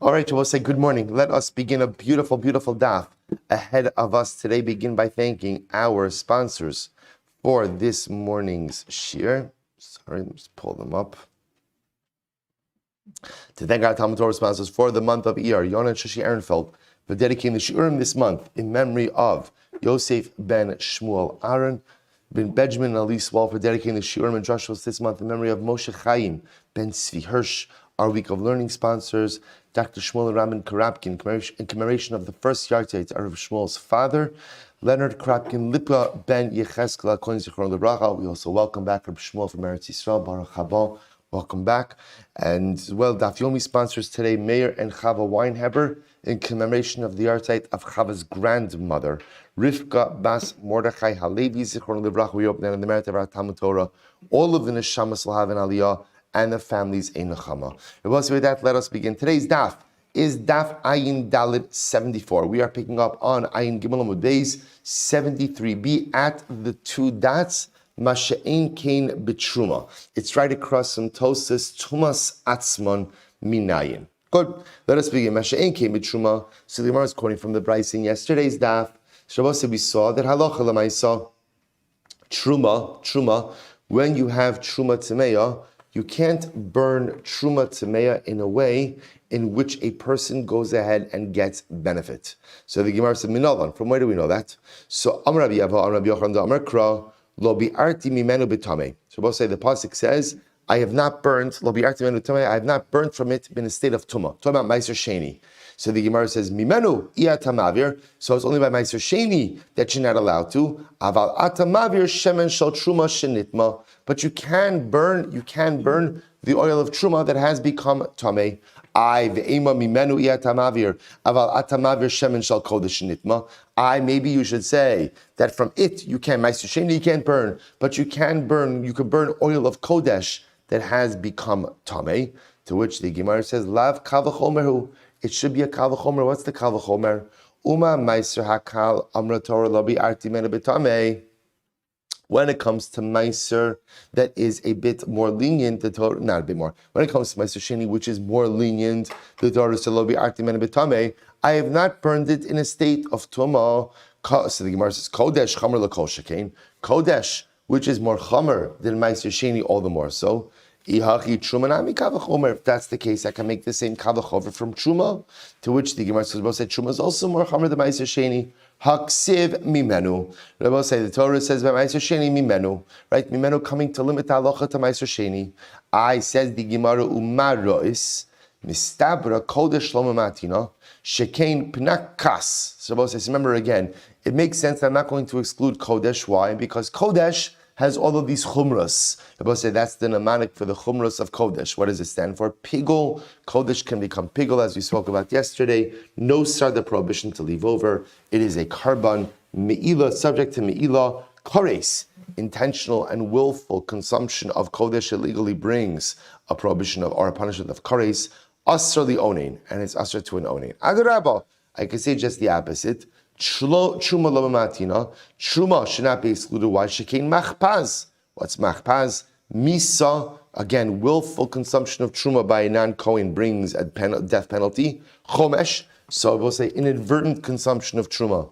All right, we'll say good morning. Let us begin a beautiful, beautiful daf ahead of us today. Begin by thanking our sponsors for this morning's shir. Sorry, let me just pull them up. To thank our Talmud Torah sponsors for the month of Iyar, Yonah and Shashi Ehrenfeld, for dedicating the shiurim this month in memory of Yosef ben Shmuel Aaron, ben Benjamin and Elise Wall, for dedicating the shiurim and drashos this month in memory of Moshe Chaim ben Tzvi Hirsch. Our week of learning sponsors, Dr. Shmuel and Rabin Karapkin, in commemoration of the first yahrzeit of Shmuel's father, Leonard Karapkin, Lipa ben Yecheskel, Kohen Zichron Lebracha. We also welcome back Reb Shmuel from Eretz Yisrael, Baruch Haba. Welcome back. And Daf Yomi sponsors today Meir and Chava Weinheber in commemoration of the yahrzeit of Chava's grandmother, Rivka Bas Mordechai Halevi Zichron Lebracha. We open that in the merit of our Talmud Torah. All of the neshamas will have an aliyah, and the family's ein nechama. With that, let us begin. Today's daf is daf Ayin Dalit 74. We are picking up on Ayin Gimel Amud Beis 73b at the two dots. Masha'ein Kain B'Truma. It's right across from Tosas Tumas Atzmon Minayin. Good. Let us begin. Masha'ein Kain B'Truma. So the Gemara is quoting from the Brayse in yesterday's daf. Shabbos we saw that halacha l'maisa truma. When you have truma tmeya, you can't burn truma tmeya in a way in which a person goes ahead and gets benefit. So the Gemara said, Minavan. From where do we know that? So Amar Rabbi Yava, Amar Rabbi Yochanan, Amar Kra, Lo bi'arti mimenu b'tamei. So both say the pasuk says, I have not burned, Lo bi'arti mimenu b'tamei, I have not burned from it in a state of tumah. Talking about Meiser Sheni. So the Gemara says, Mimenu iya tamavir. So it's only by Meiser Sheni that you're not allowed to. Aval atamavir shemen shel truma shenitma. But you can burn the oil of truma that has become tamei. I ve'ema mimenu iya tamavir. Aval atamavir shemen shel kodesh shenitma. Maybe you should say that from it you can, Meiser Sheni you can't burn, but you could burn oil of kodesh that has become tamei. To which the Gemara says, Lav kavachomeru. It should be a kal v'chomer. What's the kal v'chomer? Uma meiser hakal amra Torah labi arti mena betame. When it comes to meiser that is a bit more lenient, the Torah, not a bit more. When it comes to meiser sheni, which is more lenient, the Torah says labi arti mena betame. I have not burned it in a state of tumah. So the Gemara says kodesh chamer l'kol shekain. Kodesh, which is more chamer than meiser sheni, all the more so. If that's the case, I can make the same kavachover from truma. To which the Gemara says, truma is also more chamer than meiser sheni. Haksiv mimenu. Rabbi say the Torah says about meiser sheni mimenu. Right, mimenu coming to limit halacha to meiser sheni. I says the Gemara umarois mistabra kodesh shlomo matina shekain pnakas. So Rabbi says, remember again, it makes sense that I'm not going to exclude kodesh. Why? Because kodesh has all of these chumras. Rabbi say that's the mnemonic for the chumras of kodesh. What does it stand for? Pigul. Kodesh can become pigul, as we spoke about yesterday. No sarda prohibition to leave over. It is a karban me'ilah, subject to me'ilah. Kores, intentional and willful consumption of kodesh illegally brings a prohibition of or a punishment of kores. Asr li onein, and it's asr to an onein. Adarabba, I can say just the opposite. Truma lo matina. Truma should not be excluded. Why? Shekein machpaz. What's machpaz? Misa. Again, willful consumption of truma by a non-Kohen brings a death penalty. Chomesh. So we'll say inadvertent consumption of truma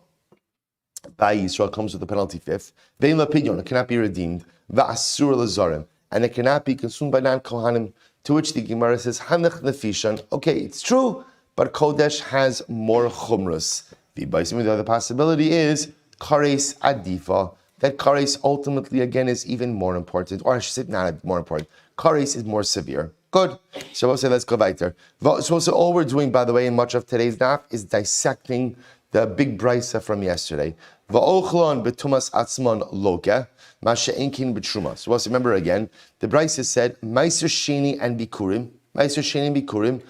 by Yisrael comes with a penalty fifth. Vein lapidyon. It cannot be redeemed. Va'asur lazarim. And it cannot be consumed by non-Kohanim. To which the Gemara says, Hanach nefishan. Okay, it's true, but Kodesh has more chumras. The other possibility is kares adifa. That kares ultimately again is even more important, or I should say not more important. Kares is more severe. Good. So we'll say let's go weiter. So all we're doing, by the way, in much of today's daf is dissecting the big brisa from yesterday. Va'ochlon betumas atzmon loke masha'enkin betruma. So let's remember again. The brisa said meiser sheni and bikurim.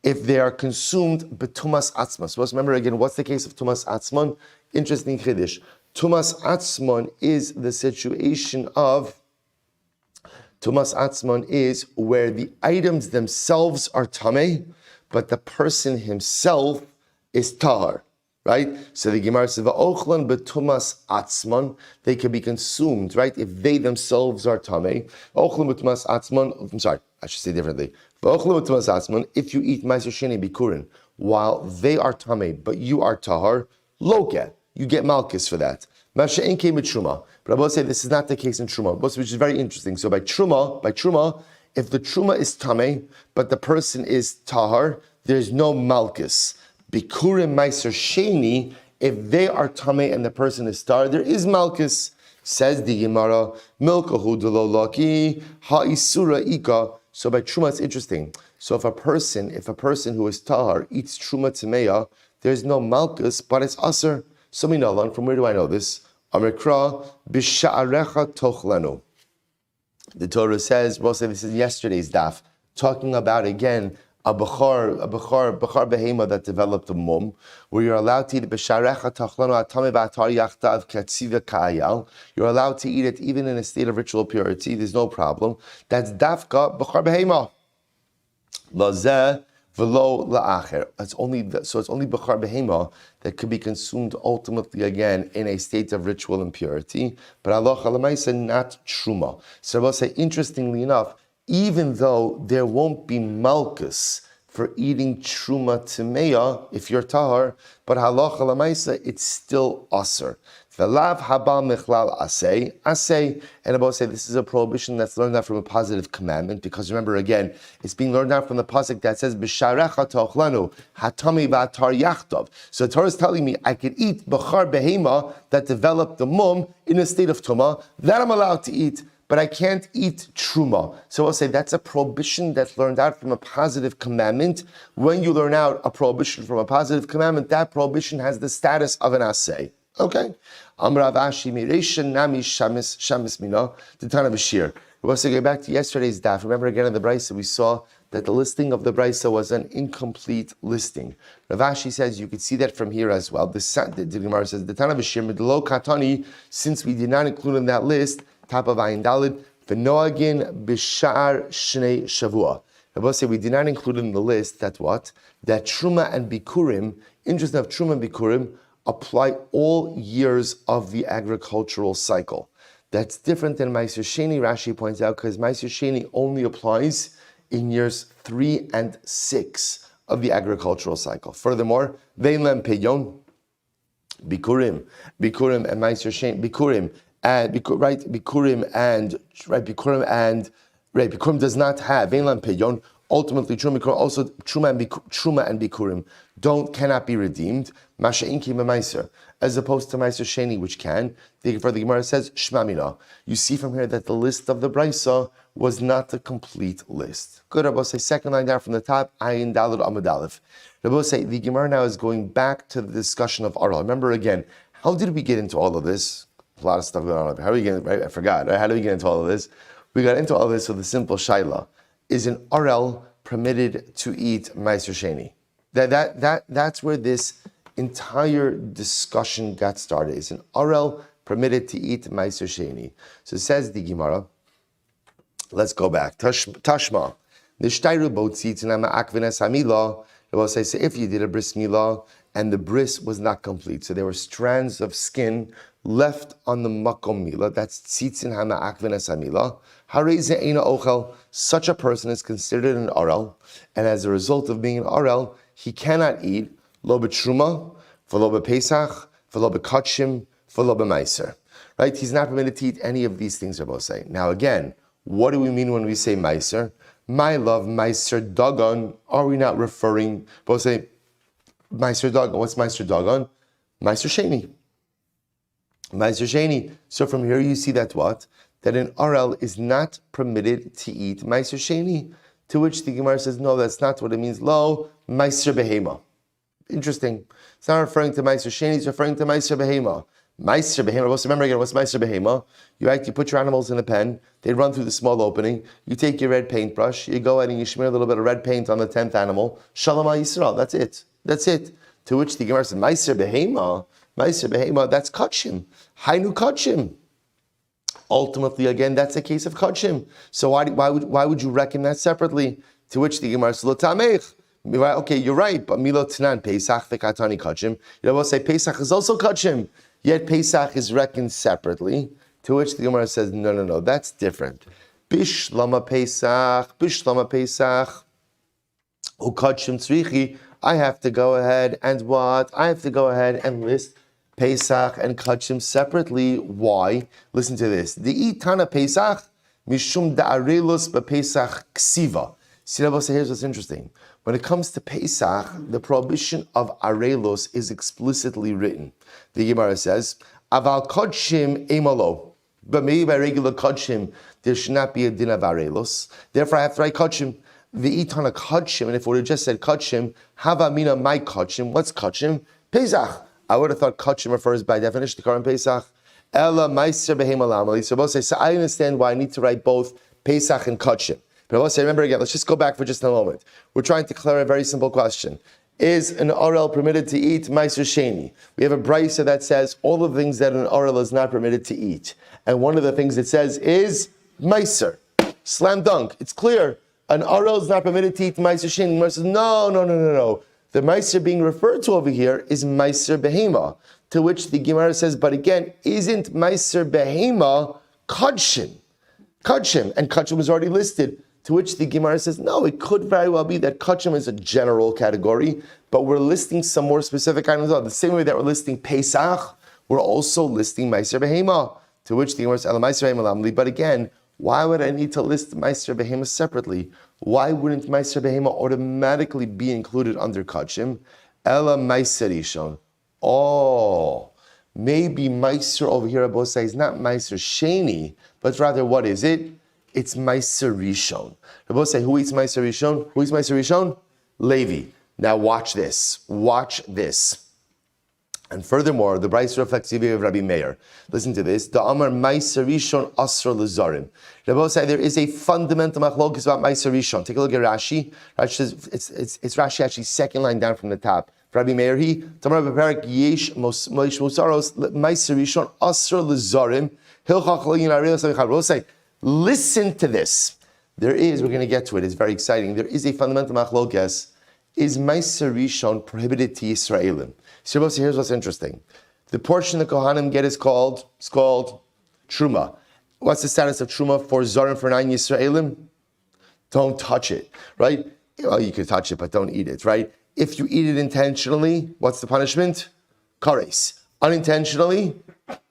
If they are consumed betumas atzman. So let's remember again, what's the case of tumas atzman? Interesting chiddush. Tumas atzman is the situation of, tumas atzman is where the items themselves are tameh, but the person himself is tahar. Right? So the Gemara says, "Va'ochlan betumas atzman," they can be consumed, right? If they themselves are tamei. Ochlan betumas atzman. I'm sorry, I should say differently. Va'ochlan betumas atzman. If you eat ma'aser sheni bikurin while they are tamei, but you are tahar, loket, you get malchus for that. Masha'in came with truma, but I will say this is not the case in truma, which is very interesting. So by truma, if the truma is tamei, but the person is tahar, there's no malchus. Bikurim meiser sheni, if they are tamei and the person is tahar, there is malchus. Says the Gemara, milkahu delo laki ha'isura ika. So by truma, it's interesting. So if a person who is tahar eats truma tmeya, there's no malchus, but it's aser. So minalan, from where do I know this? Amikra b'sha'arecha tochlanu. The Torah says, we'll say this is yesterday's daf, talking about again a bechar behema that developed a mum, where you're allowed to eat it b'sha'arecha tochlanu atame b'atar yachtav katziva ka'ayal. You're allowed to eat it even in a state of ritual purity. There's no problem. That's dafka bechar behema. Lazeh v'lo la'acher. It's only bechar behema that could be consumed ultimately again in a state of ritual impurity. But halacha l'maisa, not truma. So I will say, interestingly enough, even though there won't be malchus for eating truma tmeya if you're tahar, but halacha l'maisa, it's still aser. V'lav haba michlal asay, and I will say this is a prohibition that's learned out from a positive commandment, because remember again, it's being learned out from the pasuk that says b'sharecha tochlanu hatami v'atar yachtov. So the Torah is telling me I could eat bechar behema that developed the mum in a state of tumah, that I'm allowed to eat, but I can't eat truma. So I'll say that's a prohibition that's learned out from a positive commandment. When you learn out a prohibition from a positive commandment, that prohibition has the status of an asay. Okay. Amrav Ashi Miresha Nami Shamis Mina, the Tana Bashir. We also go back to yesterday's daf. Remember again in the Brisa, we saw that the listing of the Brisa was an incomplete listing. Rav Ashi says you could see that from here as well. The Gemara says the Tana Bashir Midlo Katani, since we did not include in that list, top of Ayin Dalid, V'noagin Bishar Shnei Shavua. Rabbi say we did not include in the list that what? That Truma and Bikurim, interesting of Truma and Bikurim, apply all years of the agricultural cycle. That's different than Ma'aser Sheni, Rashi points out, because Ma'aser Sheni only applies in years 3 and 6 of the agricultural cycle. Furthermore, Ve'lem Peyon, Bikurim and Ma'aser Sheni, Bikurim does not have Ve'lem Peyon. Ultimately, Truma and Bikurim cannot be redeemed. Masha'inki Ma'aser, as opposed to Ma'aser Sheni, which can. Therefore, the Gemara says Shmamina. You see from here that the list of the Brisa was not a complete list. Good, Rabbi say second line down from the top. Ayin Dalad Amud Aleph. Rabbi say the Gemara now is going back to the discussion of Aral. Remember again, how did we get into all of this? A lot of stuff going on. How do we get? Right? I forgot. Right? How do we get into all of this? We got into all of this with a simple shaila. Is an Arel permitted to eat Ma'aser Sheni? That's where this entire discussion got started. Is an Arel permitted to eat Ma'aser Sheni? So it says the Gemara. Let's go back. Tashma. Nishtayru botzitzina ma'akvenes hamila. It will say, so if you did a bris milah and the bris was not complete, so there were strands of skin left on the makom milah, that's tzitzin hama'akvenes hamila. Hareze eina ochel, such a person is considered an arel, and as a result of being an arel, he cannot eat lo b'truma, v'lo b'pesach, v'lo b'katshim, v'lo b'maiser. Right? He's not permitted to eat any of these things, Rabbi say. Now again, what do we mean when we say maiser? My love, maiser dagon. Are we not referring? Both say maiser dagon. What's maiser dagon? Maiser sheni. Maiser sheni. So from here you see that what? That an arel is not permitted to eat maiser sheni. To which the Gemara says, no, that's not what it means. Lo maiser behema. Interesting. It's not referring to maiser sheni. It's referring to maiser behema. Meiser behema. Remember again, what's meiser behema? You put your animals in a pen. They run through the small opening. You take your red paintbrush. You go ahead and you smear a little bit of red paint on the 10th animal. Shalom Yisrael. That's it. That's it. To which the Gemara says, meiser behema. Meiser behema. That's kachim. Hainu kachim. Ultimately, again, that's a case of kachim. So why would you reckon that separately? To which the Gemara says, lo tamech. Okay, you're right, but Milo Tanan, Pesach, Vekatani Kachim. You will say Pesach is also Kachim, yet Pesach is reckoned separately, to which the Gemara says, no, that's different. Bishlama Pesach, Ukachim Tzrichi, I have to go ahead and what? I have to go ahead and list Pesach and Kachim separately. Why? Listen to this. The Itana Pesach, Mishum Da'arelus B'Pesach Ksiva. See, here's what's interesting. When it comes to Pesach, the prohibition of Arelos is explicitly written. The Gemara says, Aval Kodshim Emalo. But maybe by regular Kodshim, there should not be a din of Arelos. Therefore, I have to write Kodshim. The Itana Kodshim, and if we would have just said Kodshim, Hava Mina my Kodshim. What's Kodshim? Pesach. I would have thought Kodshim refers by definition to current Pesach. Ella Meiser Behem Alamali. So both say, so I understand why I need to write both Pesach and Kodshim. But let's say, remember again, let's just go back for just a moment. We're trying to clear a very simple question. Is an orel permitted to eat Meiser Sheni? We have a brisa that says all the things that an orel is not permitted to eat. And one of the things it says is Meiser. Slam dunk. It's clear. An orel is not permitted to eat Meiser Sheni. Gemara says, no. The Meiser being referred to over here is Meiser Behema. To which the Gemara says, but again, isn't Meiser Behema Kodshim? Kodshim. And Kodshim was already listed. To which the Gemara says, no, it could very well be that Kodshim is a general category, but we're listing some more specific items. The same way that we're listing Pesach, we're also listing Meiser Behema. To which the Gemara says, Meiser Behema Lamli. But again, why would I need to list Meiser Behema separately? Why wouldn't Meiser Behema automatically be included under Kodshim? Ella Meiser Rishon. Oh, maybe Meiser over here, Abosai, is not Meiser Sheni, but rather what is it? It's Meiser Rishon. Rabbi say, who eats Meiser Rishon? Who eats Meiser Rishon? Levi. Now watch this. And furthermore, the Brisa reflects the view of Rabbi Meir. Listen to this. The Amar Meiser Rishon Asr Lezarim. Rabbi say there is a fundamental machlokes about Meiser Rishon. Take a look at Rashi. Rashi says it's Rashi actually second line down from the top. Rabbi Meir he Tamar Beperik Yesh Moish Musaros Meiser Rishon Asr Lezarim Hilchach Leyin Ariel Samichat. Rabbi say, listen to this. We're going to get to it, it's very exciting. There is a fundamental machlokes. Is Meiser Rishon prohibited to Yisraelim? So here's what's interesting. The portion the Kohanim get is called Truma. What's the status of Truma for Zorim for 9 Yisraelim? Don't touch it, right? Well, you can touch it, but don't eat it, right? If you eat it intentionally, what's the punishment? Kares. Unintentionally,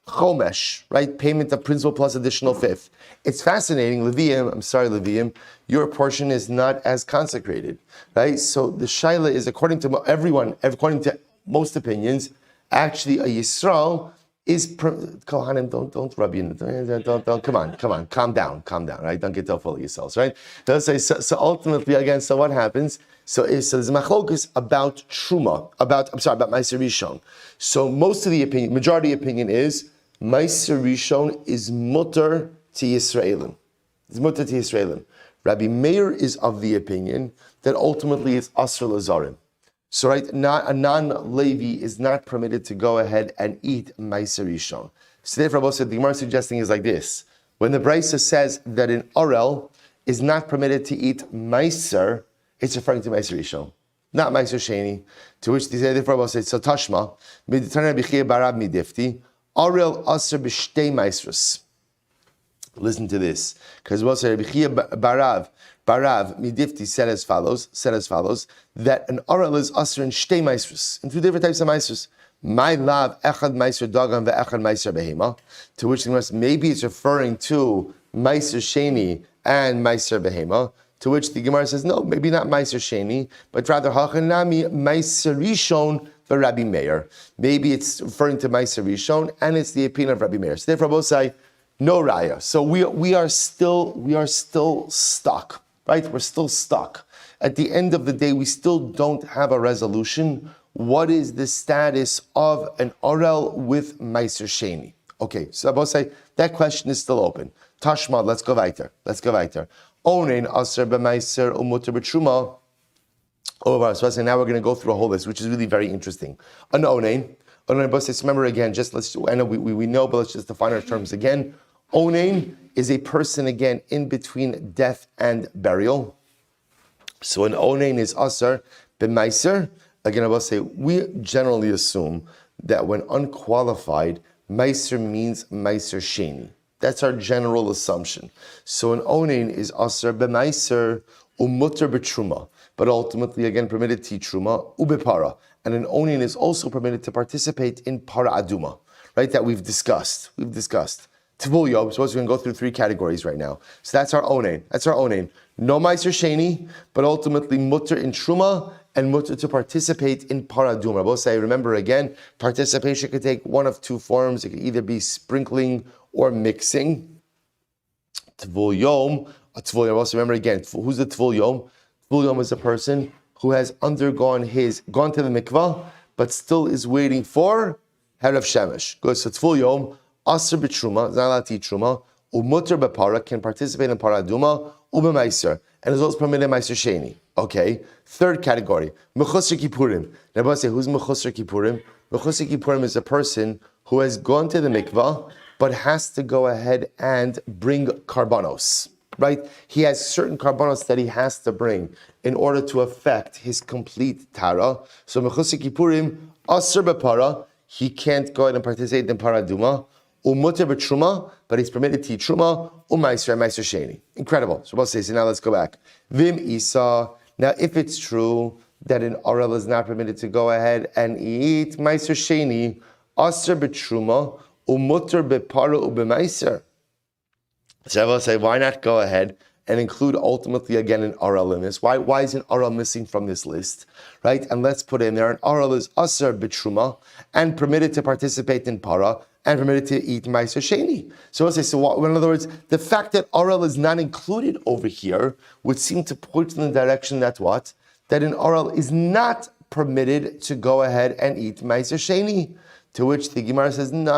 Chomesh, right? Payment of principal plus additional fifth. It's fascinating, Levium, your portion is not as consecrated, right? So the Shaila is, according to most opinions, actually a Yisrael is, Kohanim, don't rub you, don't, come on, calm down, right? Don't get too full of yourselves, right? So ultimately, again, so what happens? So there's a machlokes about Truma, about Meiser Rishon. So majority opinion is, Meiser Rishon is mutter to Yisraelim. It's mutter to Yisraelim. Rabbi Meir is of the opinion that ultimately it's Asr Lazarim. So a non-Levi is not permitted to go ahead and eat Meiser Rishon. So therefore, the Gemara suggesting is like this. When the Brisa says that an Orel is not permitted to eat Meiser, it's referring to Meiser Rishon, not Meiser Sheni. To which they say, therefore, so Tashma, Mediterranean B'chir Barab Midifti, Orel Asr B'shtei Meisrus. Listen to this, because we'll say Barav Midifti said as follows, that an oral is asr in shtei meisrus, in 2 different types of meisrus. My love, echad meiser dagan ve'echad meiser behema, to which maybe it's referring to meiser sheni and meiser behema, to which the Gemara says, no, maybe not meiser sheni, but rather hachanami meiser rishon v'Rabbi Meir. Maybe it's referring to meiser rishon, and it's the opinion of Rabbi Meir. So therefore, both say, no raya. So we are still stuck, right? We're still stuck. At the end of the day, we still don't have a resolution. What is the status of an orel with Meiser Sheni? Okay, so I both say that question is still open. Tashma, let's go weiter. Onein aser b'meiser umuter b'truma. So now we're going to go through a whole list, which is really very interesting. An onein, remember again, I know we know, but let's just define our terms again. Onein is a person, again, in between death and burial. So an onain is asar b'maiser. Again, I will say we generally assume that when unqualified, maiser means maiser sheni. That's our general assumption. So an onain is asar b'maiser umutter b'truma, but ultimately again permitted to truma ubepara. And an onain is also permitted to participate in para aduma, right? That we've discussed. Tvul Yom, so we're going to go through three categories right now. So that's our onain. No meiser sheni, but ultimately mutter in truma and mutter to participate in paraduma. Both say, remember again, participation could take one of two forms. It could either be sprinkling or mixing. Tvul Yom. Also remember again, who's the Tvul Yom? Tvul Yom is a person who has gone to the mikvah, but still is waiting for Herav Shemesh. Good. So Tvul Yom. Asr b'truma, is not allowed to eat truma. Umutter b'para, can participate in paraduma. Ubemaiser, and is also permitted meiser sheni. Okay. Third category, mechusar kippurim. Now, say who's mechusar kippurim? Mechusar kippurim is a person who has gone to the mikvah but has to go ahead and bring karbanos. Right? He has certain karbanos that he has to bring in order to affect his complete tara. So mechusar kippurim, asr b'para, he can't go ahead and participate in paraduma. Umutter b'truma, but he's permitted to eat truma, meiser sheni. Incredible. So both say, so now let's go back. Vim isa. Now, if it's true that an oral is not permitted to go ahead and eat meiser sheni, aser b'truma, umutter b'para ubemeiser. So I will say, why not go ahead and include ultimately again an oral in this? Why is an oral missing from this list, right? And let's put in there an oral is aser b'truma and permitted to participate in para, and permitted to eat meiser sheni. So I'll say, in other words, the fact that oral is not included over here would seem to point in the direction that what? That an oral is not permitted to go ahead and eat meiser sheni. To which the Gemara says, no.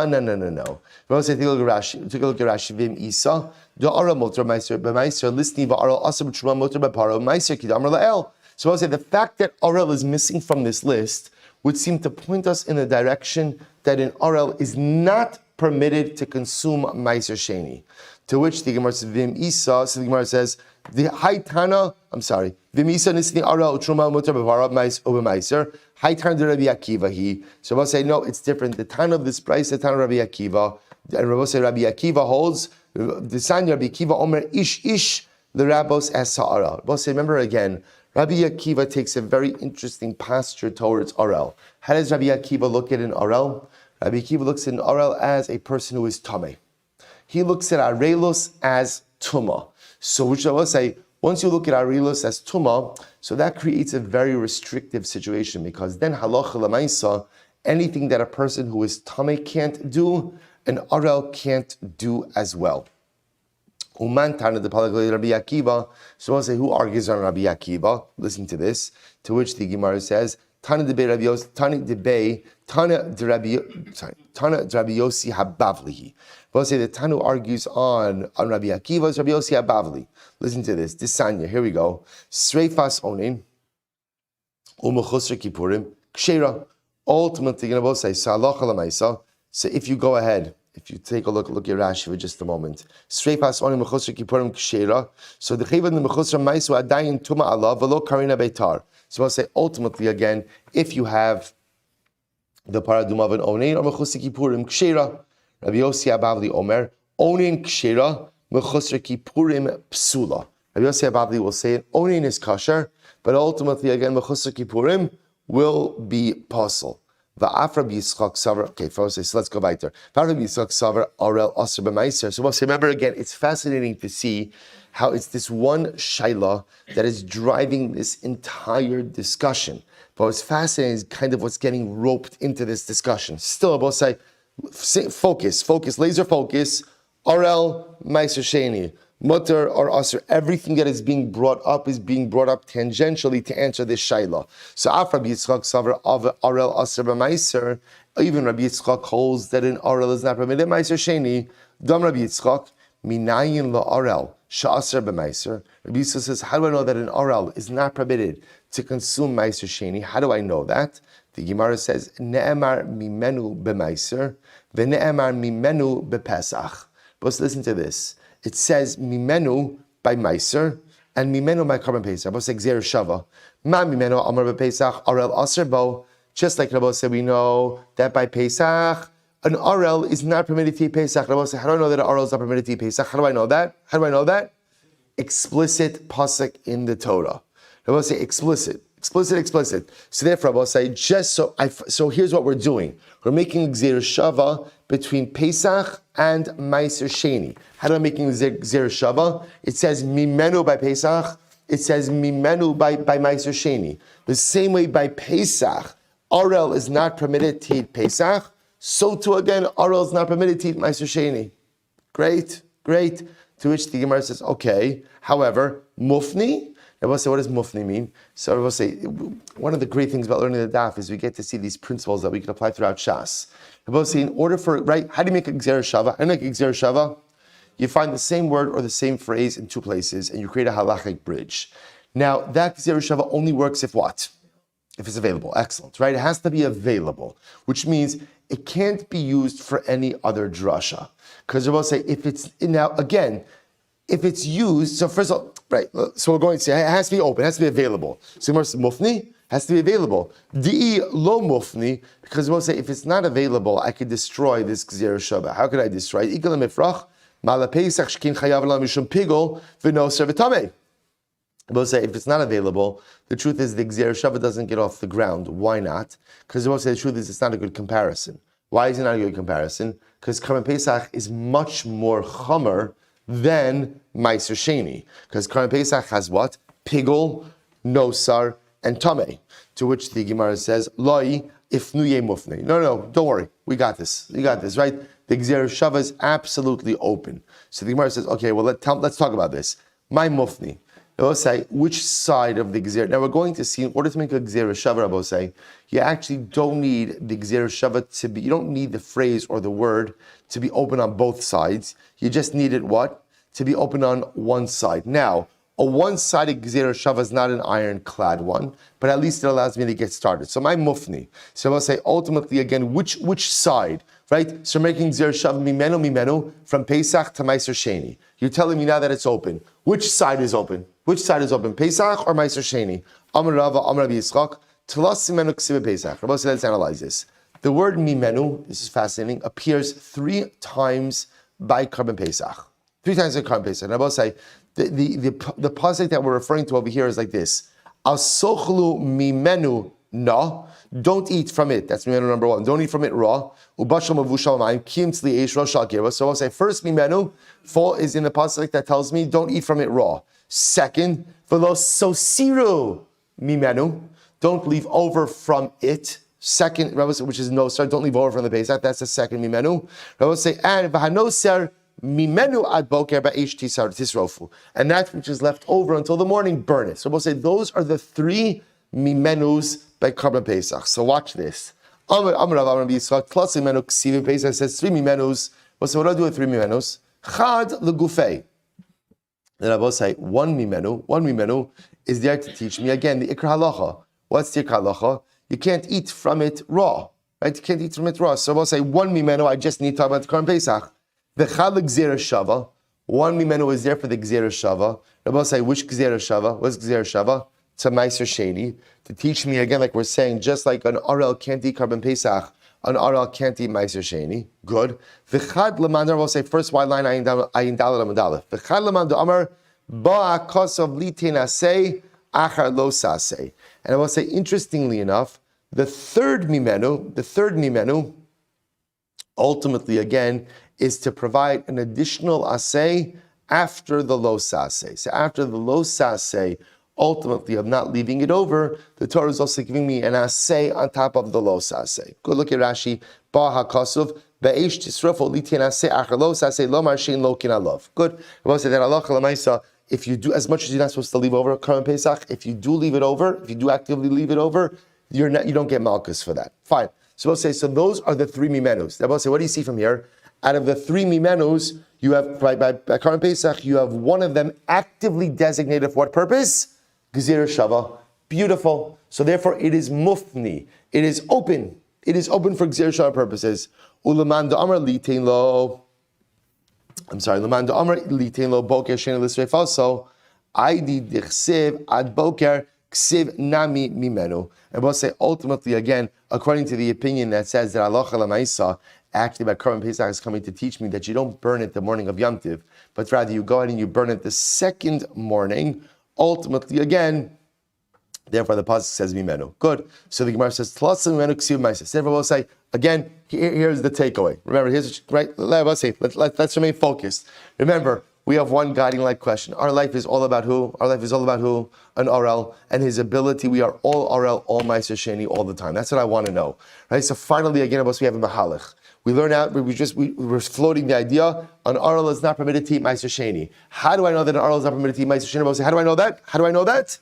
I'll say, take a look at Rashi. Vim isa, the oral motor meiser b'meiser, listening v'oral asar b'truma motor b'paro meiser kidamar la'el. So I'll say, the fact that oral is missing from this list would seem to point us in the direction that an oral is not permitted to consume meiser sheni. To which the Gemara says, Vim isa, so the Gemara says, Vim isa nisni oral truma mutar b'vara meiser, haitana de Rabbi Akiva he. So Rabbi say, no, it's different. The time of this price, the time of Rabbi Akiva, and Rabbi say, Rabbi Akiva holds, the sign Rabbi Akiva omer ish the rabbos as sa'ara. Rabbi say, remember again, Rabbi Akiva takes a very interesting posture towards Orel. How does Rabbi Akiva look at an Orel? Rabbi Akiva looks at an Orel as a person who is Tameh. He looks at Arelos as Tuma. So which I will say, once you look at Arelos as Tuma, so that creates a very restrictive situation, because then halacha l'maisa, anything that a person who is Tameh can't do, an Orel can't do as well. Uman Tana the Palagli Rabbi Akiva. So I'll say, who argues on Rabbi Akiva? Listen to this. To which the Gemara says, Tana de Rabbi Yossi Habavlihi. We'll say the Tanu argues on Rabbi Akiva is Rabbi Yossi Habavli. Listen to this. Disanya. Here we go. Sreifas onin umechusar kippurim kshera. Ultimately, you're going to both say salacha l'maisa. So if you go ahead. If you take a look at Rashi for just a moment. Sreifas onim mechusar kippurim kshera. So the chayvan the mechusar maisu adayin tuma Allah v'lo karina beitar. So I'll say ultimately again, if you have the paraduma of an onin or mechusar kippurim kshera, Rabbi Yossi Abavli Omer onin kshera mechusar kippurim psula. Rabbi Yossi Abavli will say it, onin is kosher, but ultimately again mechusar kippurim will be possible. Okay, so let's go weiter. So remember again, it's fascinating to see how it's this one shaila that is driving this entire discussion. But what's fascinating is kind of what's getting roped into this discussion. Still, I will say, focus, laser focus, Arel, Meiser Sheni, Mutter or Asr, everything that is being brought up tangentially to answer this shaila. So Af Rabbi Yitzchak Savar of Arel Asr b'Meiser, even Rabbi Yitzchak holds that an Arel is not permitted Meiser Sheni. Dam Rabbi Yitzchak minayin la Arel sha'asr b'Meiser. Rabbi Yitzchak says, how do I know that an Arel is not permitted to consume Meiser Sheni? How do I know that? The Gemara says, Ne'emar mimenu b'Meiser, ve'ne'emar mimenu b'Pesach. But listen to this. It says mimenu by Meiser, and mimenu by Karban Pesach. Rabbi say Gzer Shava. Ma mimenu Amar b'Pesach Arel Aser Bo. Just like Rabbi said, we know that by Pesach, an Arel is not permitted to eat Pesach. Rabbi say, how do I know that an Arel is not permitted to eat Pesach? How do I know that? How do I know that? Explicit pasuk in the Torah. Rabbi say explicit. So therefore, Rabbi say so here's what we're doing. We're making Gzer Shava between Pesach and Meiser Sheni. How do I making Gzer Shava? It says Mimenu by Pesach. It says Mimenu by Meiser Sheni. The same way by Pesach, Arel is not permitted to eat Pesach. So too again, Arel is not permitted to eat Meiser Sheni. Great. To which the Gemara says, okay. However, Mufni. Rabbi say, what does Mufni mean? So Rabbi say, one of the great things about learning the Daf is we get to see these principles that we can apply throughout Shas. Rabbi say, in order for, right, how do you make a Gzer Shava? How do you make a Gzer Shava? You find the same word or the same phrase in two places, and you create a halachic bridge. Now, that Gzer Shava only works if what? If it's available. Excellent, right? It has to be available, which means it can't be used for any other drasha. Because Rabbi say, if it's, now again, if it's used, so first of all, right, so we're going to say it has to be open, it has to be available. So Mufni has to be available. Di'i lo Mufni, because we'll say if it's not available, I could destroy this Gzer Shava. How could I destroy it? Ikal mifrach, mala pesach shkin chayav la mishum pigol v'no servitame. We'll say if it's not available, the truth is the Gzer Shava doesn't get off the ground. Why not? Because we'll say the truth is it's not a good comparison. Why is it not a good comparison? Because Karban Pesach is much more chamer than Meiser Sheni. Because Karban Pesach has what? Pigol, Nosar, and Tameh. To which the Gemara says, Loi, ifnuye mufne. No, don't worry. We got this, right? The Gzer Shava is absolutely open. So the Gemara says, okay, well, let's talk about this. My mufni. Rabbi say, which side of the Gzer? Now we're going to see, in order to make a Gzer Shava, Rabbi say, you actually don't need the Gzer Shava to be, you don't need the phrase or the word to be open on both sides. You just need it what? To be open on one side. Now, a one-sided Gzer Shava is not an ironclad one, but at least it allows me to get started. So my mufni. So I'll say, ultimately, again, which side, right? So making Gzer Shava mimenu from Pesach to Meiser Sheni. You're telling me now that it's open. Which side is open? Pesach or Meiser Sheni? Amar Rava, Amar Rabbi Yitzchak, Tlas mimenu ksiva Pesach. Rabbi said, let's analyze this. The word mimenu, this is fascinating, appears 3 times by Karban Pesach. 3 times by Karban Pesach. And Rabbi say, the pasuk that we're referring to over here is like this. Asochlu mimenu na. Don't eat from it. That's mimenu number 1. Don't eat from it raw. Ubashal mavushal ma'im kim tzli eish rosh shakir. So I'll say first mimenu is in the pasuk that tells me don't eat from it raw. Second, v'lo sosiru mimenu. Don't leave over from it. Second, which is no, sorry, don't leave over from the Pesach. That's the second mimenu. Rabbi say and v'hanoser mimenu ad boker ba'esh tisrofu, and that which is left over until the morning, burn it. So we'll say those are the 3 mimenus by Karban Pesach. So watch this. Amar Rav Yitzchak plus mimenu ksiva Pesach says 3 mimenus. Well, so what do I do with 3 mimenus? Chad legufei. Then I will say one mimenu is there to teach me again the ikra halacha. What's the ikra halacha? You can't eat from it raw, right? You can't eat from it raw. So I will say one mimenu. I just need to talk about the Karban Pesach. The Chad Gzer Shava, one mimenu is there for the Gzer Shava. Rabbi will say, which Gzer Shava? What's Gzer Shava? To Meiser Sheni. To teach me again, like we're saying, just like an Arel can't eat Karban Pesach, an Arel can't eat Meiser Sheni. Good. The Chad Lamandar will say, first white line, Ayin Dalet Amadalef. The Chad Lamandar Amar, Ba'a Kosov Litin Asei, Achar Lo Sasei. And I will say, interestingly enough, the third mimenu, ultimately again, is to provide an additional asay after the lo saseh. So after the lo saseh, ultimately of not leaving it over, the Torah is also giving me an asay on top of the lo saseh. Go look at Rashi. Ba hakasuv be'esh tisrafo litin asay achar lo saseh lo marshin lo kin alav. Good. We'll say that Allah lamaisa. If you do, as much as you're not supposed to leave over Karban Pesach, if you do leave it over, if you do actively leave it over, you don't get malchus for that. Fine. So we'll say, so those are the 3 mimenus. Now we'll say, what do you see from here? Out of the 3 mimenus, you have, by Karban Pesach, you have one of them actively designated for what purpose? Gzer Shava. Beautiful. So therefore, it is mufni. It is open. It is open for Gzer Shava purposes. Ulaman da'amar litain lo. Laman da'amar litain lo boker sheni l'sreif also. Aidi dichsiv ad boker ksiv nami mimenu. And we'll say ultimately again, according to the opinion that says that halacha lemaisa, actually by Korban Pesach is coming to teach me that you don't burn it the morning of Yom Tiv, but rather you go ahead and you burn it the second morning. Ultimately again, therefore the pasuk says mimenu. Good. So the Gemara says tlasim mimenu ksiv ma'isa. So therefore we'll say again, here's the takeaway. Remember, here's right. Let's remain focused. Remember, we have one guiding light question. Our life is all about who? Our life is all about who? An RL and his ability. We are all RL, all Meiser Sheni all the time. That's what I want to know. Right? So finally, again, we have a Mahalach. We learn out, we're floating the idea, an RL is not permitted to eat Meiser Sheni. How do I know that an RL is not permitted to eat Meiser Sheni? How do I know that? How do I know that?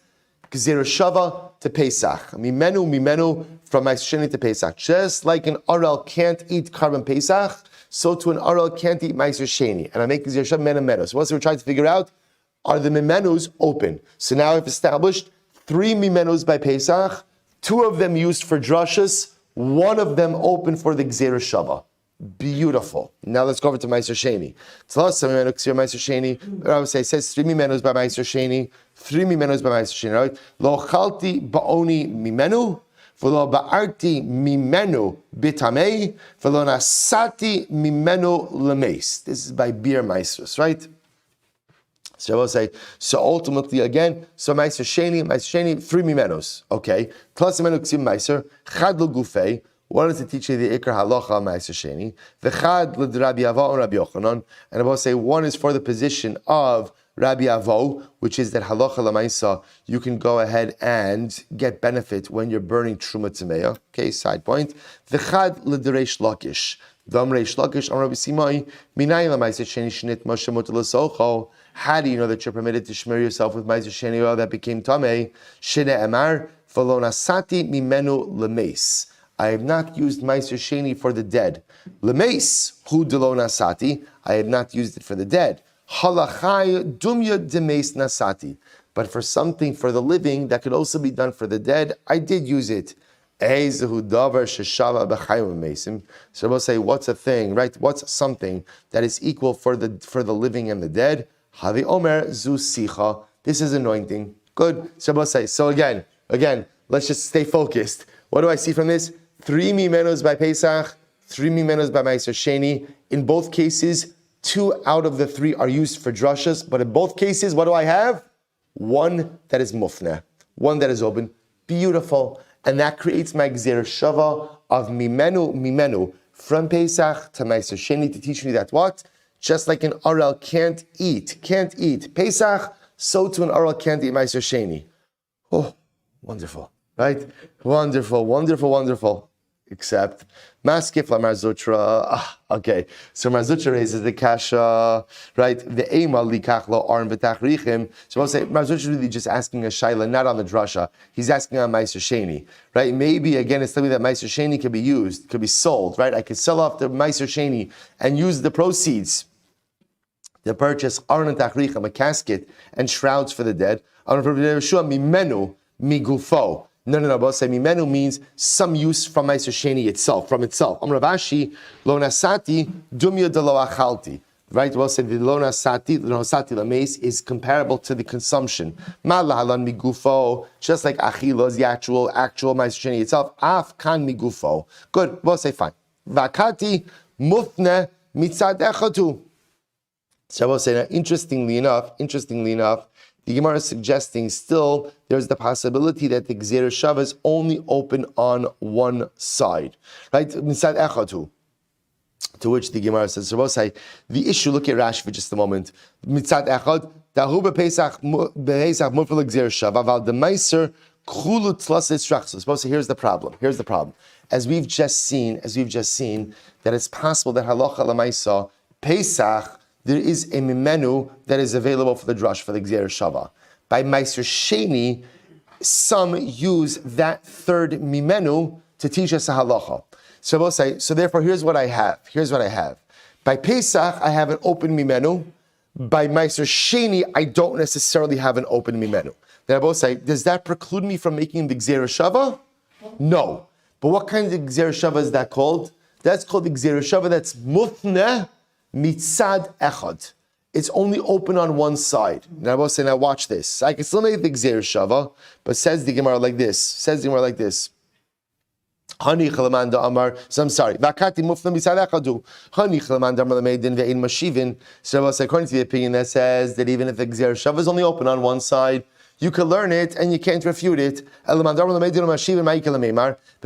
Gzeira Shava to Pesach. Mimenu from Meiser Sheni to Pesach. Just like an RL can't eat Korban Pesach, so to an RL can't eat Meiser Sheni. And I make Gzeira Shava Mena. So what we're trying to figure out, are the Mimenus open? So now I've established 3 Mimenus by Pesach, 2 of them used for drushes, 1 of them open for the Gzeira Shava. Beautiful. Now let's go over to Meiser Sheni. I would say it says 3 Mimenus by Meiser Sheni, 3 Mimenus by Meiser Sheni, right? Lo chalti ba'oni mimenu, v'lo ba'arti mimenu bitamei, v'lo nasati mimenu lemeis. This is by Bir Meisers, right? So I will say, so ultimately again, so Meiser Sheni, 3 Mimenus. Okay. Tlas Mimenu K'sim Meiser, Chad lo Gufei. One is to teach you the Ikar Halacha Meiser Sheni. V'chad l'Rabbi Avo and Rabbi Yochanan. And I will say one is for the position of Rabbi Avo, which is that Halacha L'Maisa, you can go ahead and get benefit when you're burning Truma Tmeya. Okay, side point. V'chad l'Reish Lakish. V'am Reish Lakish, Am Rabbi Simai, Minay L'Meiser Sheni Shnit Moshe Mutal L'Socho. How do you know that you're permitted to shmear yourself with Meiser Sheni oil that became Tameh? Shene Emar, V'lo Nasati Mimenu L'Meis. I have not used Meiser Sheni for the dead. Lemeis, hu delo nasati. I have not used it for the dead. Halachai dumya demeis nasati. But for something for the living that could also be done for the dead, I did use it. Ezehu davar sheshava b'chayim meisim. So we'll say, what's a thing, right? What's something that is equal for the living and the dead? Havi omer zu sicha. This is anointing. Good. So we'll say, so again, let's just stay focused. What do I see from this? 3 Mimenus by Pesach, 3 Mimenus by Meiser Sheni. In both cases, 2 out of the 3 are used for drushas, but in both cases, what do I have? 1 that is mufneh, 1 that is open. Beautiful. And that creates my Gzeira Shava of Mimenu, from Pesach to Meiser Sheni, to teach me that what? Just like an RL can't eat Pesach, so to an RL can't eat Meiser Sheni. Oh, wonderful. Right? Wonderful. Except, Maskif la Marzutra. Okay, so Marzutra raises the kasha, right? The Eima likach lo arn v'tach richim. So I'll say, Marzutra is really just asking a shaila, not on the drasha. He's asking on Meiser Sheni, right? Maybe, again, it's telling me that Meiser Sheni can be used, could be sold, right? I could sell off the Meiser Sheni and use the proceeds to purchase arn v'tach richim, a casket, and shrouds for the dead. Arn v'tach mimenu migufo. No, but say mimenu means some use from Meiser Sheni itself, from itself. Am Ravashi, lo nasati dumya de lo achalti. Right? Well said, the lo nasati lameis is comparable to the consumption. Ma lahalan migufo, just like achila is the actual Meiser Sheni itself. Af kan migufo. Good. Well say fine. Vakati mufne mitzad echatu. So I will say, interestingly enough, the Gemara is suggesting still there's the possibility that the Gzeira Shava is only open on one side, right? Mitzad echatu. To which the Gemara says, the issue, look at Rashi for just a moment. Mitzad echad, dahu bePesach mufel Gzeira Shava, val the Meiser chulu tlas estrachsus. Here's the problem. As we've just seen that it's possible that halacha l'maisa Pesach, there is a mimenu that is available for the drush, for the Gzeira Shava. By Meiser Sheni, some use that third mimenu to teach us a halacha. So we'll say, so therefore, here's what I have. By Pesach, I have an open mimenu. By Meiser Sheni, I don't necessarily have an open mimenu. Then I both say, does that preclude me from making the Gzeira Shava? No. But what kind of Gzeira Shava is that called? That's called the Gzeira Shava that's mutneh mitzad echad. it's only open on one side. Now I will say, now watch this. I can still make the Gzeir Shava, but says the Gemara like this. Hani Chalamanda Amar. So I'm sorry. Vakati Muflam Bisadachadu. Hani Chalamanda Amar Lameidin Ve'in Mashivin. So I will say, according to the opinion that says that even if the Gzeir Shava is only open on one side, you can learn it and you can't refute it. But I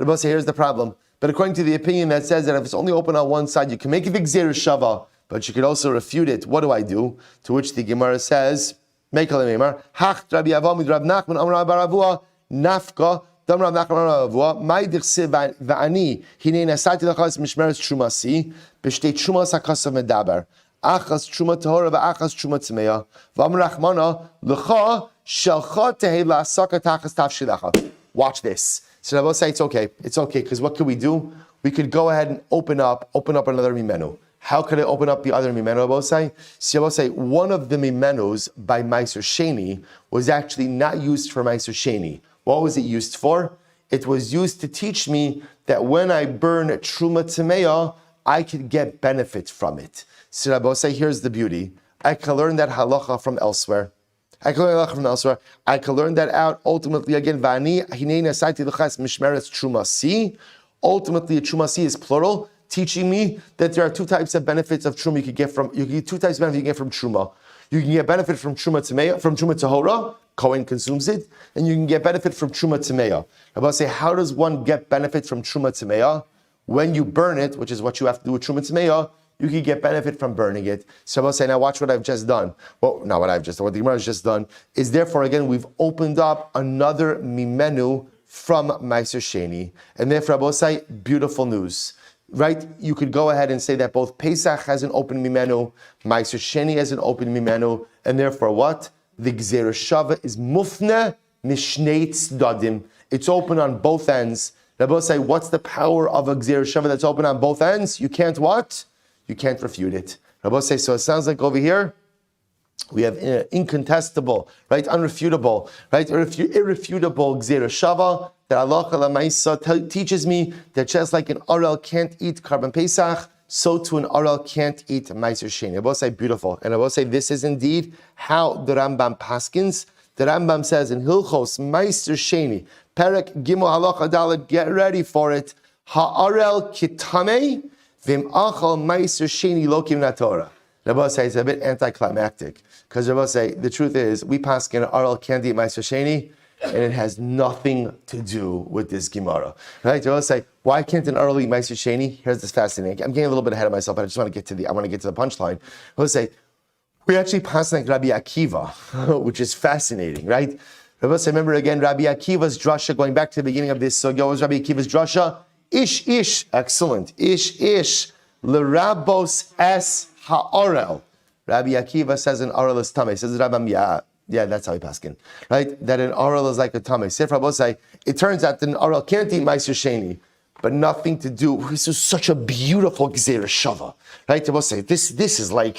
will say, here's the problem. But according to the opinion that says that if it's only open on one side, you can make it the Gzeir Shava, but you could also refute it. What do I do? To which the Gemara says, Make a lememar. Hach Rabbi Yevamos Rav Nachman Amar Baravua Nafka Dam Rav Nachman Amar Baravua Mai Dirse Va'ani Hinei Nasati Lachas Mishmeres Trumasi B'Shtei Trumas Hakasav Medaber Achas Truma Tahora VaAchas Truma Tmeya V'Amar Rachmana L'cha Shelcha Tehei LaAsaka Tachas Tavshilacha. Watch this. So I will say it's okay, because what could we do? We could go ahead and open up another mimenu. How could I open up the other mimenu, Abosai? So I will say one of the mimenus by Meiser Sheni was actually not used for Meiser Sheni. What was it used for? It was used to teach me that when I burn Truma Tmeya, I could get benefit from it. So I will say, here's the beauty. I can learn that halacha from elsewhere. I can learn that out ultimately again. Ultimately, a trumasi is plural, teaching me that there are two types of benefits of truma you can get from. You can get two types of benefit you can get from truma. You can get benefit from truma tmeya, from truma tahora. Kohen consumes it, and you can get benefit from truma tmeya. I'm about to say, how does one get benefit from truma tmeya? When you burn it, which is what you have to do with truma tmeya, you can get benefit from burning it. So I'm going to say, now watch what I've just done. Well, not what the Gemara has just done is therefore, again, we've opened up another mimenu from Meiser Sheni. And therefore, I'm going to say, beautiful news. Right? You could go ahead and say that both Pesach has an open mimenu, Meiser Sheni has an open mimenu, and therefore what? The Gzeir Shava is mufne mishnei tzdadim. It's open on both ends. Rabbi say, what's the power of a Gzeir Shava that's open on both ends? You can't what? You can't refute it. Rabbi say, so it sounds like over here, we have incontestable, right, unrefutable, right, irrefutable Gzeir Shava, that Allah Lamaisa teaches me that just like an Arel can't eat Karban Pesach, so too an Arel can't eat Meiser Sheni. Rabbi say, beautiful. And Rabbi say, this is indeed how the Rambam paskins. The Rambam says in Hilchos Meiser Sheni, Perek Gimel Halacha Dalet, get ready for it. Ha'arel kitame vim achal Meiser Sheni lokim natorah. Rabbi say it's a bit anticlimactic because Rabbi say the truth is we paskin Arel can't eat Meiser Sheni, and it has nothing to do with this Gemara. Right? Rabbi say, why can't an Arel eat Meiser Sheni? Here's this fascinating. I'm getting a little bit ahead of myself, but I just want to get to the punchline. Rabbi say, we actually pass like Rabbi Akiva, which is fascinating, right? Rabbi say, remember again, Rabbi Akiva's drasha, going back to the beginning of this, so what was Rabbi Akiva's drasha? Ish, excellent. Ish, lerabos es ha'orel. Rabbi Akiva says an orel is tamei. Says Rabbi, yeah, that's how he paskin, right? That an orel is like a tamei. Sif Rabbi say, it turns out that an orel can't eat Meiser Sheni, but nothing to do. This is such a beautiful Gzeir Shava, right? Rabbi say, this is a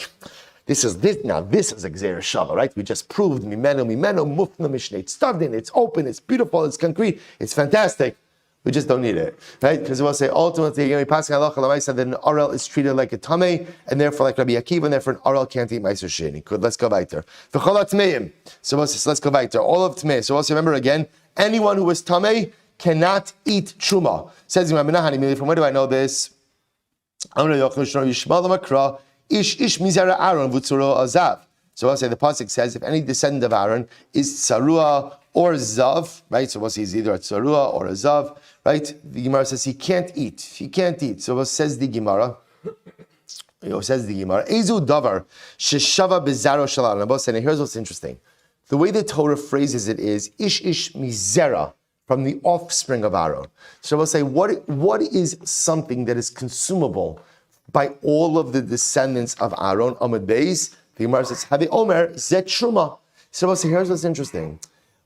Gzeir Shava, right? We just proved mimenu, mufna mishnei tzadin. It's open, it's beautiful, it's concrete, it's fantastic. We just don't need it, right? Because we'll say ultimately, we pass halacha l'maisa that an Arel is treated like a tamei, and therefore like Rabbi Akiva, and therefore an Arel can't eat Meiser Sheni. Good, let's go weiter. V'chol ha'tmeim. So let's go weiter. All of tmei. So also remember again, anyone who is tamei cannot eat truma. Says from where do I know this? Ish mizera Aaron v'tzuro azav. So I'll say the pasuk says if any descendant of Aaron is tzarua or zav, right? So we'll say he's either a tzarua or a zav, right? The Gemara says he can't eat. So what says the Gemara? Ezu davar sheshava bezaro shalal. And here's what's interesting. The way the Torah phrases it is ish mizera, from the offspring of Aaron. So we'll say what is something that is consumable by all of the descendants of Aaron? Amud Beis. The Gemara says, Havi Omer zet truma. So we'll say, here's what's interesting.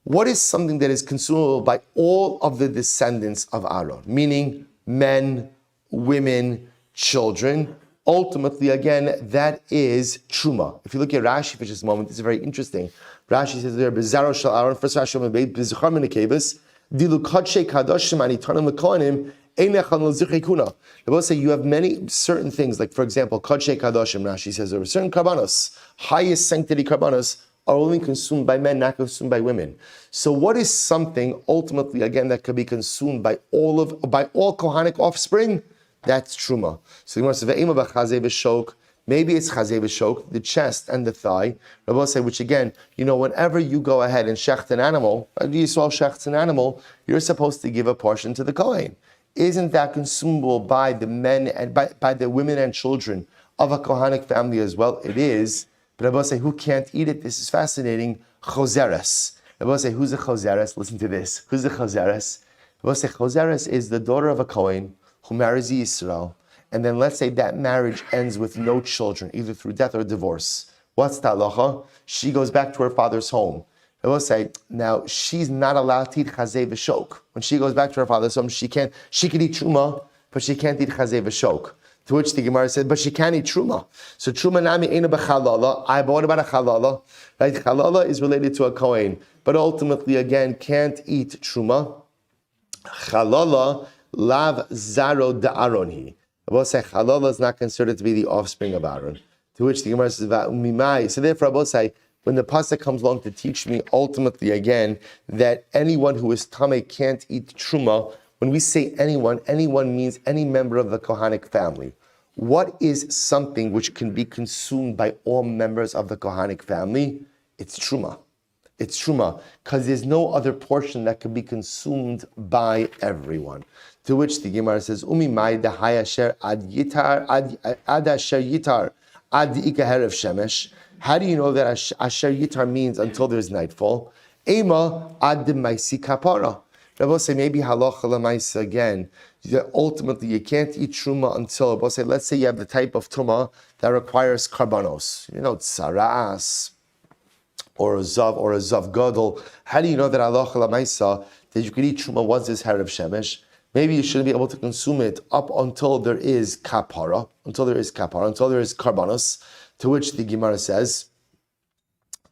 What is something that is consumable by all of the descendants of Aaron? Meaning men, women, children. Ultimately, again, that is truma. If you look at Rashi for just a moment, it's very interesting. Rashi says there, Bezaro shel Aaron, first Rashi, Bezuchar min hakevis, Dilu kadshe kadoshim anitanim lekohanim, The Bible say you have many certain things, like for example, Kodshei Kadoshim, Rashi says there are certain karbanos, highest sanctity karbanos, are only consumed by men, not consumed by women. So what is something ultimately again that could be consumed by all Kohanic offspring? That's truma. So the Gemara says ve'ema b'chazei v'shok. Maybe it's chazei v'shok, the chest and the thigh. Rabbi say, which again, whenever you go ahead and shecht an animal, Yisrael shechts an animal, you're supposed to give a portion to the kohen. Isn't that consumable by the men and by the women and children of a Kohanic family as well? It is. But Rabbi say, who can't eat it? This is fascinating. Choseres. Rabbi say, who's a choseres? Listen to this. Who's a choseres? Rabbi say, choseres is the daughter of a kohen who marries Yisrael, and then let's say that marriage ends with no children, either through death or divorce. What's the halacha? She goes back to her father's home. I will say, now she's not allowed to eat chazei v'shok. When she goes back to her father's home, she can eat truma, but she can't eat chazei v'shok. To which the Gemara said, but she can eat truma. So truma nami eina b'chalala. What about a chalala? Right? Chalala is related to a kohen, but ultimately again can't eat truma. Chalala lav zaro da'aroni. I will say chalala is not considered to be the offspring of Aaron. To which the Gemara says, va'umimai. So therefore I will say, when the pasuk comes along to teach me ultimately again that anyone who is tamei can't eat truma, when we say anyone means any member of the Kohanic family. What is something which can be consumed by all members of the Kohanic family? It's truma. It's truma, because there's no other portion that can be consumed by everyone. To which the Gemara says, Umimai dahai asher ad yitar ad asher yitar ad ikaherev shemesh. How do you know that asher yitar means until there's nightfall? Ema ad maisi kapara. Rabbi say maybe halacha lemaisa again. That ultimately you can't eat truma until Rabbi say, let's say you have the type of truma that requires karbanos. Tsaras or a zav gadol. How do you know that halacha lemaisa that you can eat truma once there's hair of shemesh? Maybe you shouldn't be able to consume it up until there is kapara, until there is karbanos. To which the Gemara says,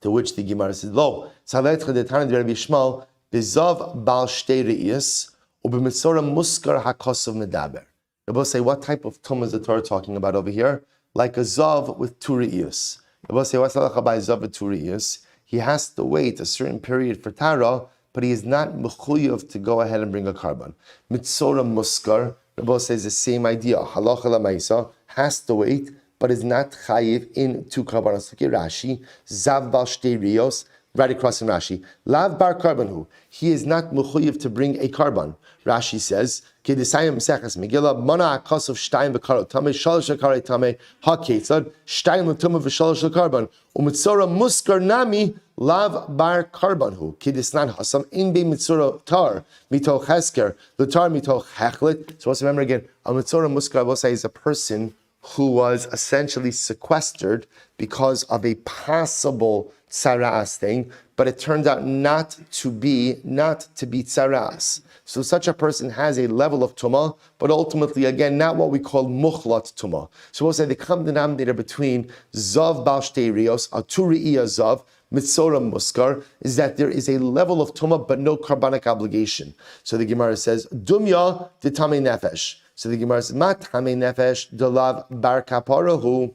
lo. Salet chedetana de Rabbi Yishmael bizav bal shtei re'iyas u'b'mitzora muskar hakosav medaber. Rabbi say, what type of tum is the Torah talking about over here? Like a zav with two re'iyas. Rabbi say, what's halacha by zav with two re'iyas? He has to wait a certain period for tara, but he is not mechuyev to go ahead and bring a karban. Mitzora muskar, Rabbi says the same idea. Halacha lamaisa has to wait, but is not chayiv in two karbanos. Look at Rashi, zav bal shtei riyos, right across in Rashi. Lav bar karbanhu. He is not mechuyev to bring a karban. Rashi says, Kedisayim Meseches Megillah, Mana Akasav Shtayim V'Karot Tamei, Shalosh Akarei Tamei, HaKetzad, Shtayim L'Tumah V'Shalosh L'Karban, U'Mitzora Muskar Nami, Lav Bar Karbanhu, Kedisnan Hasam, In Be Mitzora Tar, Mitoch Hesker, L'Tar Mitoch Hechlet. So let's remember again, a Mitzora Muskar, I will say, is a person who was essentially sequestered because of a possible tsaras thing, but it turned out not to be tsaras. So such a person has a level of tumah, but ultimately, again, not what we call muchlat tumah. So we'll say the common denominator between zav bal shtei riyos, aturiya zav, mitzora muskar, is that there is a level of tumah, but no carbonic obligation. So the Gemara says, dumya de tamei nefesh. So the Gemara says, ma tamei nefesh delav bar kaparahu.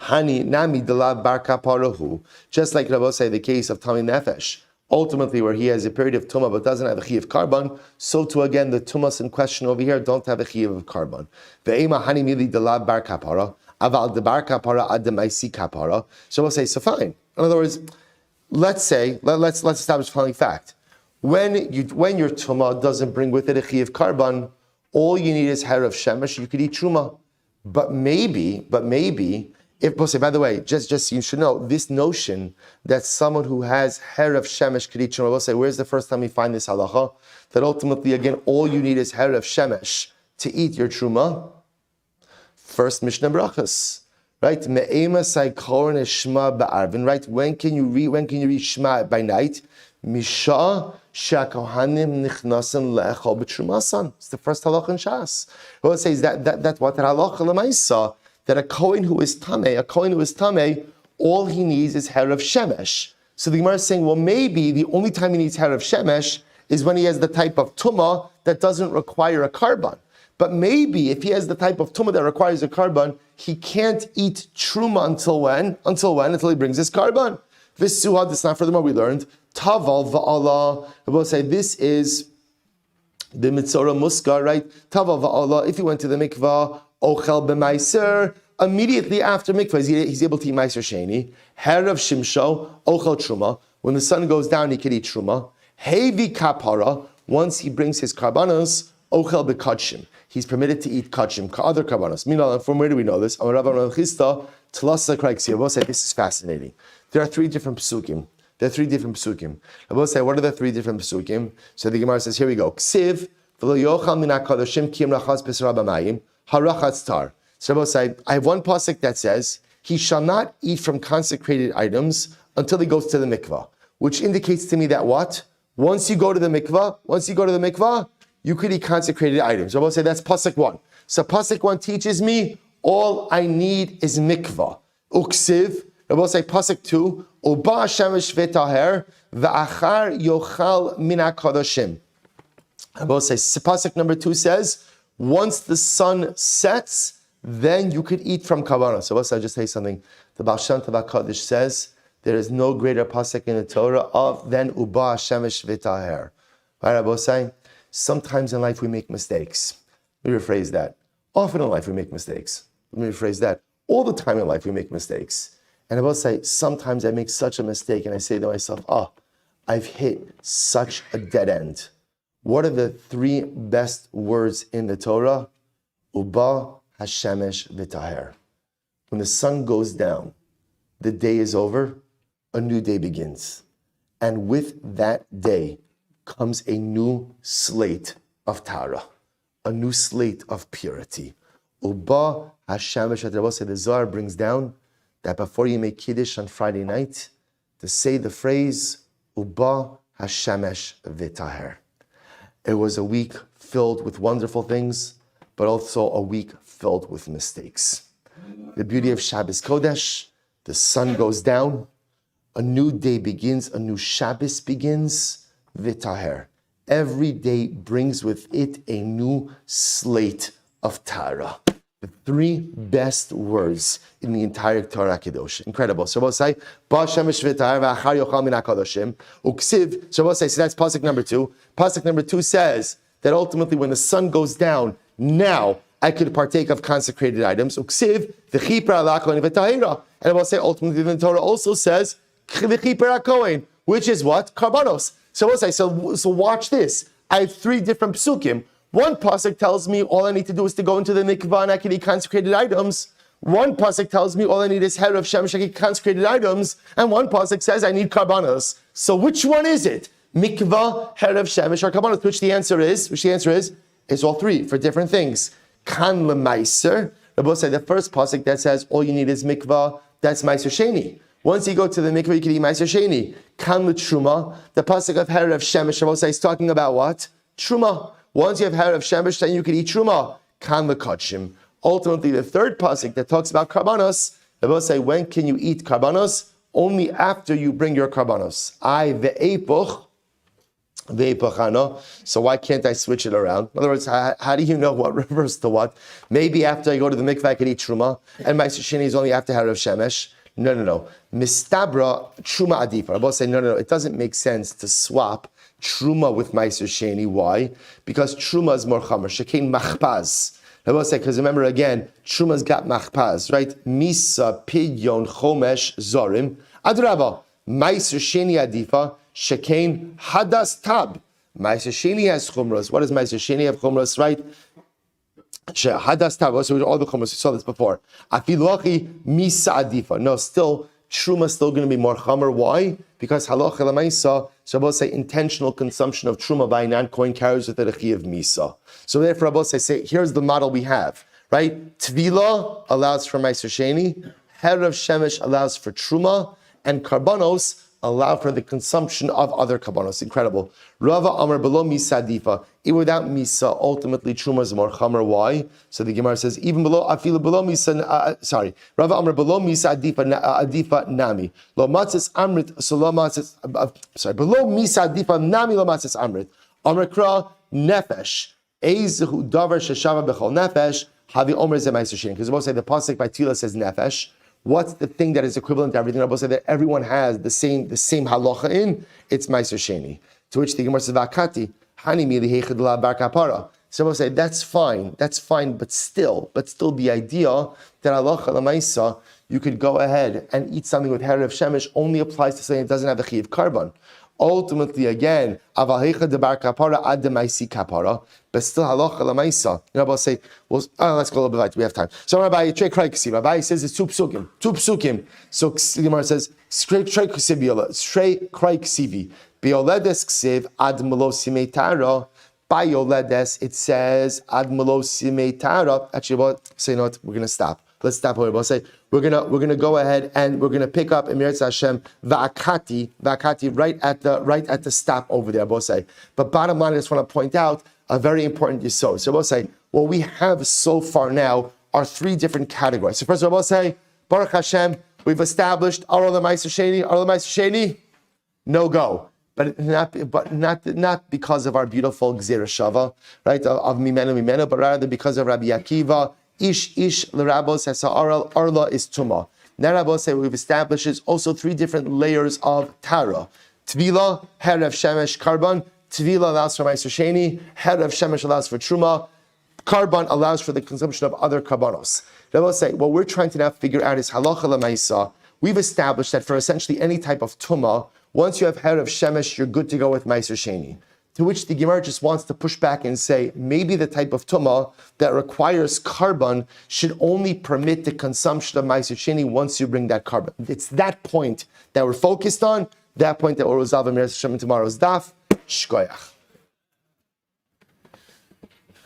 Hani nami delav bar kaparahu. Just like Rabbi say, the case of tamei nefesh, ultimately where he has a period of tumah but doesn't have a chi of carbon, so too again the tumas in question over here don't have a chi of carbon. Ve'ema hani mili delav bar kapara, aval de bar kapara ad de maisi kapara. So we'll say, so fine. In other words, let's establish the following fact. When your tumah doesn't bring with it a chi of carbon, all you need is hair of shemesh, you could eat truma. But maybe, if, by the way, just so you should know, this notion that someone who has hair of shemesh could eat truma, we'll say, where's the first time we find this halacha? That ultimately, again, all you need is hair of shemesh to eat your truma. First Mishnah Brachas, right? Me'ema saikorin shma ba'arvin, right? When can you read Shema by night? Misha shakohanim nichnasim le'echol b'trumasan. It's the first halacha in Shas. Well, it says that's what the halacha lemaisa, that a kohen who is tamei, all he needs is hair of shemesh. So the Gemara is saying, well, maybe the only time he needs hair of shemesh is when he has the type of tumah that doesn't require a carbon. But maybe if he has the type of tumah that requires a carbon, he can't eat truma until when? Until he brings his carbon. This not furthermore we learned, taval va'ala, we'll say this is the mitzora muska, right? Taval va'ala, if he went to the mikvah, ochel b'maiser, immediately after mikvah, he's able to eat maiser sheni. Herav shimsho, ochel truma, when the sun goes down, he can eat truma. Hevi kapara, once he brings his karbanos, ochel b'kachim. He's permitted to eat kachim, other karbanos. Meanwhile, from where do we know this? This is fascinating. There are three different psukim. Rabbi say, what are the three different psukim? So the Gemara says, here we go. Ksiv, v'lo yochal min hakadoshim ki im rachas b'sara b'mayim, harachatz tar. So Rabbi say, I have one pasuk that says, he shall not eat from consecrated items until he goes to the mikvah, which indicates to me that what? Once you go to the mikvah, you could eat consecrated items. Rabbi say that's pasuk 1. So pasuk 1 teaches me all I need is mikvah. Uksiv, Rabbi say pasuk 2, Uba shemesh v'taher v'achar yochal min hakadoshim. Rabbi say pasuk number 2 says, once the sun sets, then you could eat from kavanah. So I'll just say something. The Baal Shem Tov HaKadosh says there is no greater pasuk in the Torah than Uba shemesh v'taher. Right, Rabbi say? Sometimes in life we make mistakes. Let me rephrase that. Often in life we make mistakes. Let me rephrase that. All the time in life we make mistakes. And I will say, sometimes I make such a mistake and I say to myself, I've hit such a dead end. What are the three best words in the Torah? Uba hashemesh v'taher. When the sun goes down, the day is over, a new day begins. And with that day comes a new slate of Tara, a new slate of purity. Uba hashemesh v'taher. The Zohar brings down that before you make Kiddush on Friday night, to say the phrase, Uba hashemesh v'taher. It was a week filled with wonderful things, but also a week filled with mistakes. The beauty of Shabbos Kodesh, the sun goes down, a new day begins, a new Shabbos begins, v'taher. Every day brings with it a new slate of Tara. The three best words in the entire Torah Kedosh. Incredible. So we'll say, Ba shemesh v'taher v'achar yochal min hakadoshim. Uksiv. So we'll say, so that's pasuk number 2. Pasuk number 2 says that ultimately when the sun goes down, now I could partake of consecrated items. Uksiv v'chiper ala kohen v'tahira. And I will say ultimately the Torah also says v'chiper ala kohen, which is what? Karbanos. So we'll say, so watch this. I have three different psukim. One pasuk tells me all I need to do is to go into the mikvah and I can eat consecrated items. One pasuk tells me all I need is herav shemesh, I can eat consecrated items. And one pasuk says I need karbanos. So which one is it? Mikvah, herav shemesh, or karbanos? Which the answer is all three for different things. Kan lemaiser. Rabbi said the first pasuk that says all you need is mikvah, that's maiser sheni. Once you go to the mikvah, you can eat maiser sheni. Kan l'truma. The pasuk of herav shemesh, Rabbi said, is talking about what? Truma. Once you have herav shemesh, then you can eat truma. Kan l'kachim. Ultimately, the third pasuk that talks about karbanos, Rabbi say, when can you eat karbanos? Only after you bring your karbanos. Ve'epoch. So why can't I switch it around? In other words, how do you know what refers to what? Maybe after I go to the mikvah, I can eat truma, and my sheni is only after herav shemesh. No. Mistabra truma adifa. Rabbi say, no. It doesn't make sense to swap truma with meiser sheni. Why? Because truma is more chamer. Shekein machpaz. Rabbi say, because remember again, truma's got machpaz, right? Misa pidyon chomesh zorim adraba. Meiser sheni adifa. Shekein hadas tab. Meiser sheni has chumras. What does meiser sheni have chumras, right? Hadas tab. So all the chumras, we saw this before. Afiluachi misa adifa. No, still, truma is still going to be more chamer. Why? Because halacha l'maisa, Shabbos say intentional consumption of truma by a non-kohen carries with it a chi of misa. So therefore, Shabbos say, here's the model we have, right? Tvila allows for meiser sheni, herav shemesh allows for truma, and karbanos allow for the consumption of other karbanos. Incredible. Rava Amar below Misa Adifa. Even without Misa, ultimately Truma is more Chamer. Why? So the Gemara says, even below, I feel below Misa, Rava Amar below Misa Adifa Nami. Lo Matzis Amrit, so lo Matzis, below Misa Adifa Nami lo Matzis Amrit. Amar Kra Nefesh. Eizehu Davar Sheshava Bechol Nefesh. Havi Omer Zemaiser Shein. Because we'll say the pasuk by Tila says Nefesh. What's the thing that is equivalent to everything? Rabbi said that everyone has the same halacha in. It's Meiser Sheni. To which the Gemara says, "Vakati hani mi lihechad la bar kapara." So Rabbi said that's fine, but still the idea that halacha lamaisa you could go ahead and eat something with herav shemesh only applies to something that doesn't have the chiyuv karban. Ultimately, again, avahecha de bar kapara ad demaisi kapara, but still halacha lamaisa. You know, I'll say, well, let's go a little bit later. We have time. So Rabbi Trey Kraiksi, Rabbi says it's two psukim. So Gemara says Trey Kraiksi, bioledes ksiv ad melosime tara. By yoledes, it says ad melosime tara. Actually, what? Say no. We're going to stop. Let's stop here. We'll say we're gonna go ahead and we're gonna pick up Emir Hashem va'akati right at the stop over there. We'll say, but bottom line, I just want to point out a very important yisod. So we'll say what we have so far now are three different categories. So first of all, we'll say Baruch Hashem, we've established Aral L'Maiser Sheni, no go. But not because of our beautiful Gzera Shava, right? Of Mimenu, but rather because of Rabbi Akiva. Ish l'rabos ha'sa'aral arla is tuma. Now Rabos say we've established is also three different layers of tara. Tvila, herav shemesh, karban. Tvila allows for ma'aser sheni. Herav shemesh allows for truma. Karban allows for the consumption of other karbanos. Rabos say what we're trying to now figure out is halacha l'maisa. We've established that for essentially any type of tuma, once you have herav shemesh, you're good to go with ma'aser sheni. To which the Gemara just wants to push back and say, maybe the type of tumah that requires carbon should only permit the consumption of ma'aser sheni once you bring that carbon. It's that point that we're focused on, that point that we'll resolve in tomorrow's daf. Shkoyach.